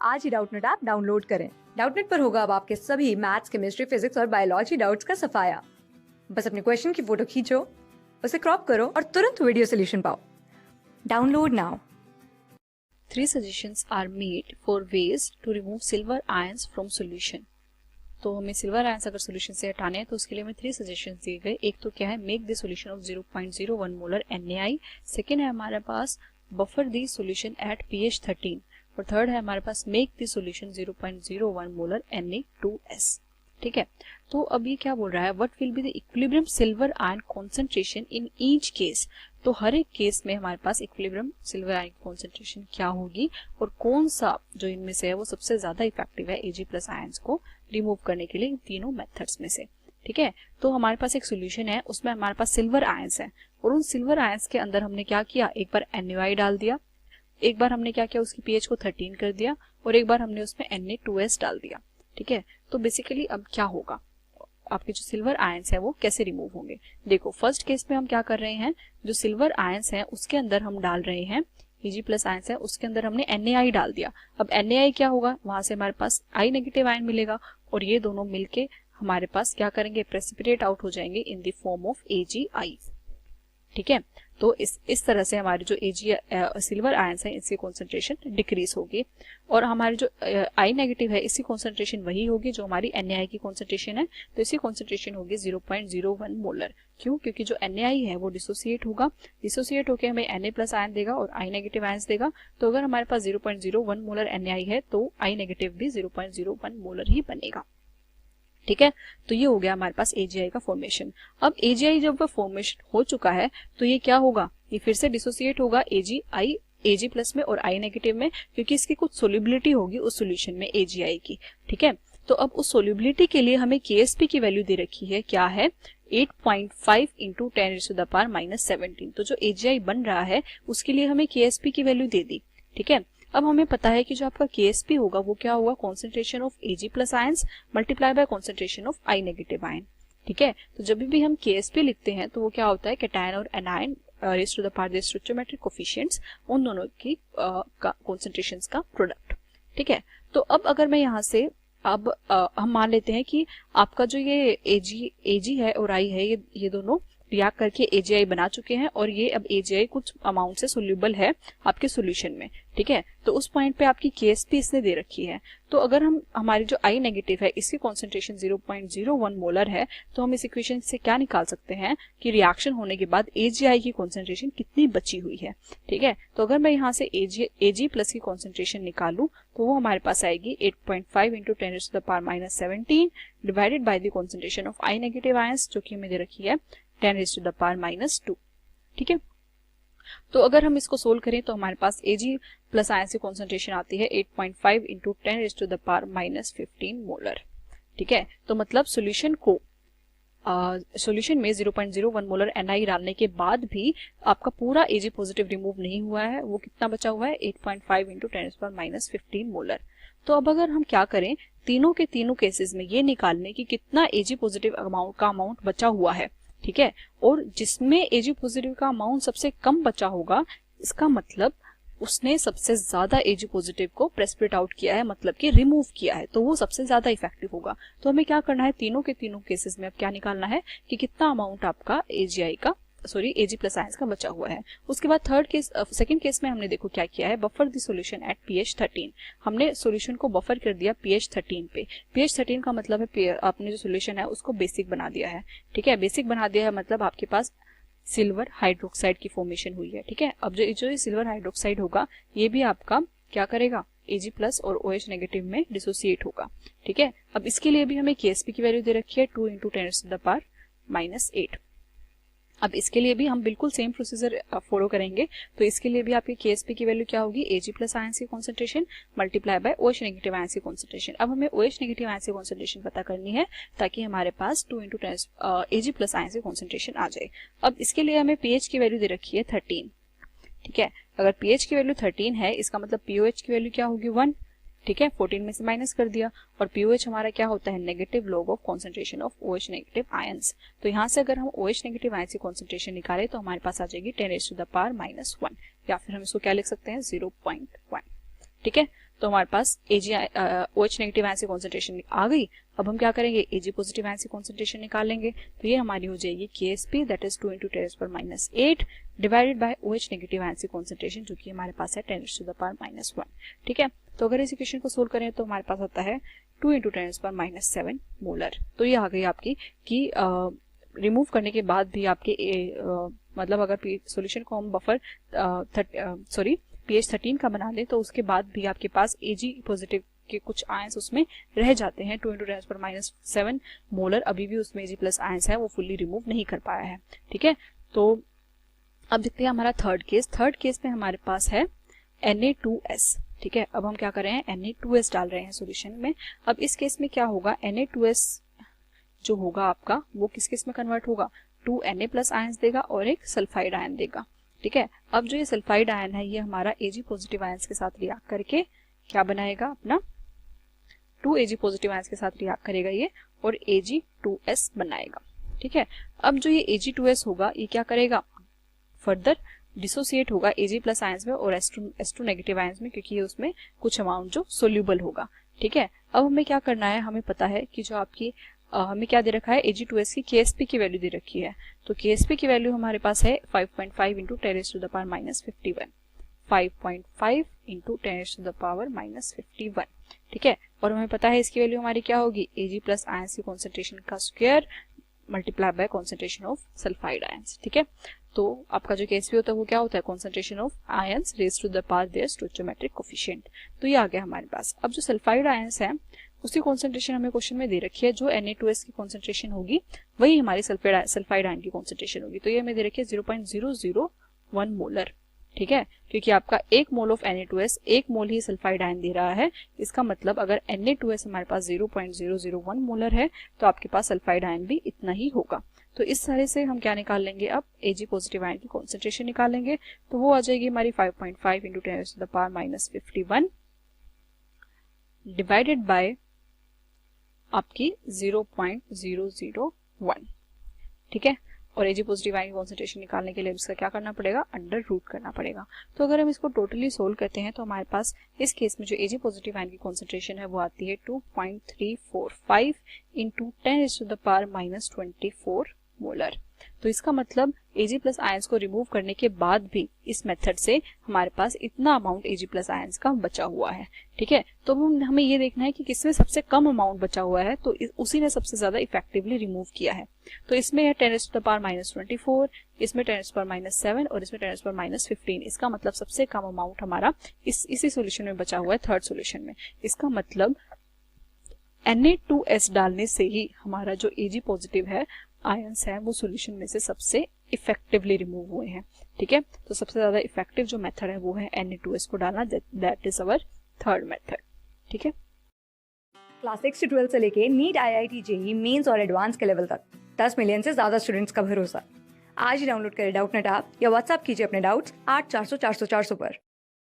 आज ही Doubtnut app download करें। Doubtnut पर होगा अब आपके सभी मैथ्स, केमिस्ट्री, फिजिक्स और बायोलॉजी डाउट्स का सफाया। बस अपने क्वेश्चन की फोटो खींचो, उसे क्रॉप करो और तुरंत वीडियो सोल्यूशन पाओ। Download now. 3 suggestions are made for ways to remove silver ions from solution। तो हमें सिल्वर आयंस अगर सोल्यूशन से हटाने हैं तो उसके लिए हमें 3 सजेशंस दिए गए। एक तो क्या है, make the solution of 0.01 molar NaI। Second है हमारे पास buffer the solution at pH 13 और थर्ड है हमारे पास make the solution 0.01 molar Na2S। ठीक है, तो अब ये क्या बोल रहा है, what will be the equilibrium silver ion concentration in each case. तो हर एक केस में हमारे पास इक्विलिब्रियम सिल्वर आयन कॉन्सेंट्रेशन क्या होगी और कौन सा जो इनमें से है वो सबसे ज्यादा इफेक्टिव है Ag प्लस आयंस को रिमूव करने के लिए इन तीनों मेथड्स में से। ठीक है, तो हमारे पास एक सोल्यूशन है, उसमें हमारे पास सिल्वर आयंस है और उन सिल्वर आयंस के अंदर हमने क्या किया, एक बार NaI डाल दिया, एक बार हमने क्या किया, उसकी pH को 13 कर दिया और एक बार हमने उसमें Na2S डाल दिया। ठीक है, तो बेसिकली अब क्या होगा, आपके जो सिल्वर आयंस है वो कैसे रिमूव होंगे। देखो, फर्स्ट केस में हम क्या कर रहे हैं, जो सिल्वर आयंस है उसके अंदर हम डाल रहे हैं Ag प्लस आयंस है, उसके अंदर हमने NaI डाल दिया। अब NaI क्या होगा, वहां से हमारे पास I नेगेटिव आयन मिलेगा और ये दोनों मिलके हमारे पास क्या करेंगे, प्रेसिपिटेट आउट हो जाएंगे in the form of AgI। ठीक है, तो इस तरह से हमारे जो सिल्वर आयंस है इसकी कॉन्सेंट्रेशन डिक्रीज होगी और हमारे जो I नेगेटिव है इसकी कॉन्सेंट्रेशन वही होगी जो हमारी NaI की कॉन्सेंट्रेशन है, तो इसकी कॉन्सेंट्रेशन होगी 0.01 मोलर। क्यों, क्योंकि जो NaI है वो डिसोसिएट होगा, डिसोसिएट होकर हमें Na प्लस आयन देगा और I नेगेटिव आयंस देगा। तो अगर हमारे पास 0.01 मोलर NaI है तो I नेगेटिव भी 0.01 मोलर ही बनेगा। ठीक है, तो ये हो गया हमारे पास AgI का फॉर्मेशन। अब AgI जब फॉर्मेशन हो चुका है तो ये क्या होगा, ये फिर से डिसोसिएट होगा Ag प्लस में और I नेगेटिव में, क्योंकि इसकी कुछ सोल्युबिलिटी होगी उस सॉल्यूशन में AgI की। ठीक है, तो अब उस सोल्युबिलिटी के लिए हमें Ksp की वैल्यू दे रखी है, क्या है, 8.5 इंटू 10⁻⁻17। तो जो AgI बन रहा है उसके लिए हमें Ksp की वैल्यू दे दी। ठीक है, अब हमें पता है कि जो आपका Ksp होगा वो क्या होगा, concentration of Ag plus ions multiply by concentration of I negative ion. ठीक है, तो जब भी हम Ksp लिखते हैं तो वो क्या होता है, कैटायन और anion raise to the power the stoichiometric coefficients, उन दोनों की कॉन्सेंट्रेशंस का प्रोडक्ट। ठीक है, तो अब अगर मैं यहाँ से अब हम मान लेते हैं कि आपका जो ये Ag है और I है, ये दोनों रिएक्ट करके AgI बना चुके हैं और ये अब AgI कुछ अमाउंट से सोल्यूबल है आपके सॉल्यूशन में। ठीक है, तो उस पॉइंट पे आपकी Ksp इसने दे रखी है। तो अगर हम हमारी जो I नेगेटिव है इसकी कॉन्सेंट्रेशन 0.01 मोलर है तो हम इस इक्वेशन से क्या निकाल सकते हैं कि रिएक्शन होने के बाद AgI की कॉन्सेंट्रेशन कितनी बची हुई है। ठीक है, तो अगर मैं यहाँ से Ag प्लस की कॉन्सेंट्रेशन निकालूं तो वो हमारे पास आएगी 8.5 into 10⁻⁻17 divided by the concentration of I negative ions जो कि हमें दे रखी है 10⁻⁻²। ठीक है, तो अगर हम इसको सोल्व करें तो हमारे पास Ag प्लस आयंस की कॉन्सेंट्रेशन आती है 8.5 इंटू 10⁻⁻15 मोलर। ठीक है, तो मतलब सॉल्यूशन को सॉल्यूशन में 0.01 मोलर NaI डालने के बाद भी आपका पूरा Ag पॉजिटिव रिमूव नहीं हुआ है, वो कितना बचा हुआ है, 8.5 इंटू 10⁻⁻15 मोलर। तो अब अगर हम क्या करें, तीनों के तीनों केसेस में ये निकालने की कितना Ag पॉजिटिव अमाउंट बचा हुआ है। ठीक है, और जिसमें Ag पॉजिटिव का अमाउंट सबसे कम बचा होगा, इसका मतलब उसने सबसे ज्यादा Ag पॉजिटिव को प्रेसिपिटेट आउट किया है, मतलब कि रिमूव किया है, तो वो सबसे ज्यादा इफेक्टिव होगा। तो हमें क्या करना है, तीनों के तीनों केसेस में अब क्या निकालना है कि कितना अमाउंट आपका Ag प्लस आयंस का बचा हुआ है। उसके बाद सेकंड केस में हमने देखो क्या किया है, buffer the solution at pH 13। हमने सॉल्यूशन को बफर कर दिया pH 13 पे। pH 13 का मतलब है आपने जो सॉल्यूशन है उसको बेसिक बना दिया है। ठीक है, बेसिक बना दिया है मतलब आपके पास सिल्वर हाइड्रोक्साइड की फॉर्मेशन हुई है। ठीक है, अब जो सिल्वर हाइड्रोक्साइड होगा ये भी आपका क्या करेगा, Ag प्लस और OH नेगेटिव में डिसोसिएट होगा। ठीक है, अब इसके लिए भी हमें Ksp की वैल्यू दे रखी है 2 इंटू 10⁻⁻8। अब इसके लिए भी हम बिल्कुल सेम प्रोसीजर फॉलो करेंगे। तो इसके लिए भी आपके Ksp की वैल्यू क्या होगी, Ag प्लस आयंस की concentration multiply by OH negative ions की कॉन्सेंट्रेशन। अब हमें OH नेगेटिव आयंस की कॉन्सेंट्रेशन पता करनी है ताकि हमारे पास 2 इंटू Ag प्लस आयंस की कॉन्सेंट्रेशन आ जाए। अब इसके लिए हमें pH की वैल्यू दे रखी है 13। ठीक है, अगर pH की वैल्यू 13 है इसका मतलब pOH की वैल्यू क्या होगी, 1। ठीक है, 14 में से माइनस कर दिया और पीओएच हमारा क्या होता है, negative log of concentration of O H negative ions. तो यहाँ से अगर हम ओएच नेगेटिव आयंस की कॉन्सेंट्रेशन निकालें तो हमारे पास आ जाएगी 10⁻⁻⁻1 या फिर हम इसको क्या लिख सकते हैं 0.1। ठीक है, तो हमारे पास OH नेगेटिव आयन की कॉन्सेंट्रेशन आ गई। अब हम क्या करेंगे, Ag पॉजिटिव आयन की कॉन्सेंट्रेशन निकाल लेंगे। तो ये हमारी हो जाएगी Ksp that is 2 × 10⁻8 divided by OH negative ion की कॉन्सेंट्रेशन जो कि हमारे पास है 10⁻1। ठीक है, तो अगर इस इक्वेशन को सोल्व करें तो हमारे पास आता है 2 × 10⁻7 मोलर। तो ये आ गई आपकी कि रिमूव करने के बाद भी आपके मतलब अगर सॉल्यूशन को हम बफर pH 13 का बना दें तो उसके बाद भी आपके पास Ag पॉजिटिव के कुछ आयंस उसमें रह जाते हैं। 2 × 10⁻7 मोलर अभी भी उसमें Ag प्लस आयंस है, वो फुल्ली रिमूव नहीं कर पाया है। ठीक है, तो अब देखते हैं हमारा थर्ड केस में हमारे पास है Na2S। ठीक है, अब हम क्या कर रहे हैं, Na2S डाल रहे हैं सॉल्यूशन में। अब इस केस में क्या होगा, Na2S जो होगा आपका वो किस केस में कन्वर्ट होगा, 2 Na प्लस आयंस देगा और एक सल्फाइड आयन देगा। ठीक है, अब जो ये सल्फाइड आयन है ये हमारा Ag पॉजिटिव आयंस के साथ रिएक्ट करके क्या बनाएगा, अपना 2 Ag पॉजिटिव आयंस के साथ रिएक्ट करेगा ये और Ag2S बनाएगा। ठीक है, अब जो ये Ag2S होगा ये क्या करेगा, फर्दर डिसोसिएट होगा Ag प्लस आयंस में और S2 नेगेटिव आयंस में, क्योंकि ये उसमें कुछ अमाउंट जो सोल्यूबल होगा। ठीक है, अब हमें क्या करना है, हमें पता है कि जो आपकी हमें क्या दे रखा है, Ag2S की Ksp की वैल्यू दे रखी है। तो Ksp की वैल्यू हमारे पास है 5.5 × 10⁻51 5.5 × 10⁻51। ठीक है, और हमें पता है इसकी वैल्यू हमारी क्या होगी, Ag प्लस आयंस की कॉन्सेंट्रेशन का square multiply by concentration of sulphide ions. ठीक है, तो आपका जो Ksp होता है वो क्या होता है, concentration of ions raised to the power their stoichiometric coefficient. तो ये आ गया हमारे पास। अब जो सल्फाइड आयंस है उसकी कॉन्सेंट्रेशन हमें क्वेश्चन में दे रखी है, जो Na2S की कॉन्सेंट्रेशन होगी वही हमारी सल्फाइड आयन की कॉन्सेंट्रेशन होगी। तो ये हमें दे रखी है 0.001 मोलर। ठीक है, क्योंकि आपका 1 मोल ऑफ Na2S 1 मोल ही सल्फाइड आयन दे रहा है। इसका मतलब अगर Na2S हमारे पास 0.001 मोलर है तो आपके पास सल्फाइड आयन भी इतना ही होगा। तो इस तरह से हम क्या निकाल लेंगे, अब Ag पॉजिटिव आयन की कॉन्सेंट्रेशन निकालेंगे। तो वो आ जाएगी हमारी 5.5 × 10⁻51 डिवाइडेड बाय आपकी 0.001। ठीक है, और Ag पॉजिटिव आयन की कॉन्सेंट्रेशन निकालने के लिए इसका क्या करना पड़ेगा, अंडर रूट करना पड़ेगा। तो अगर हम इसको टोटली सोल्व करते हैं तो हमारे पास इस केस में जो Ag पॉजिटिव आयन की कॉन्सेंट्रेशन है वो आती है 2.345 × 10⁻24 मोलर। तो इसका मतलब Ag प्लस आयंस को रिमूव करने के बाद भी इस मेथड से हमारे पास इतना अमाउंट Ag प्लस आयंस का बचा हुआ है। ठीक है, तो हमें ये देखना है कि किसमें सबसे कम अमाउंट बचा हुआ है, तो उसी ने सबसे ज्यादा इफेक्टिवली रिमूव किया है। तो इसमें है 10⁻24, इसमें 10⁻7 और इसमें 10⁻15। इसका मतलब सबसे कम अमाउंट हमारा इसी सोल्यूशन में बचा हुआ है, थर्ड सोल्यूशन में। इसका मतलब Na2S डालने से ही हमारा जो Ag पॉजिटिव है आयंस है वो सॉल्यूशन में से सबसे इफेक्टिवली रिमूव हुए हैं। ठीक है, तो सबसे ज्यादा इफेक्टिव जो मेथड है वो है Na2S को डालना, that is our third method. ठीक है, क्लास 6 से 12 से लेके नीट, IIT, JEE मेंस और एडवांस के लेवल तक 10 मिलियन से ज्यादा स्टूडेंट्स का भरोसा। आज ही डाउनलोड करें डाउटनेट ऐप या व्हाट्सएप कीजिए अपने डाउट्स 8400 400 400 पर।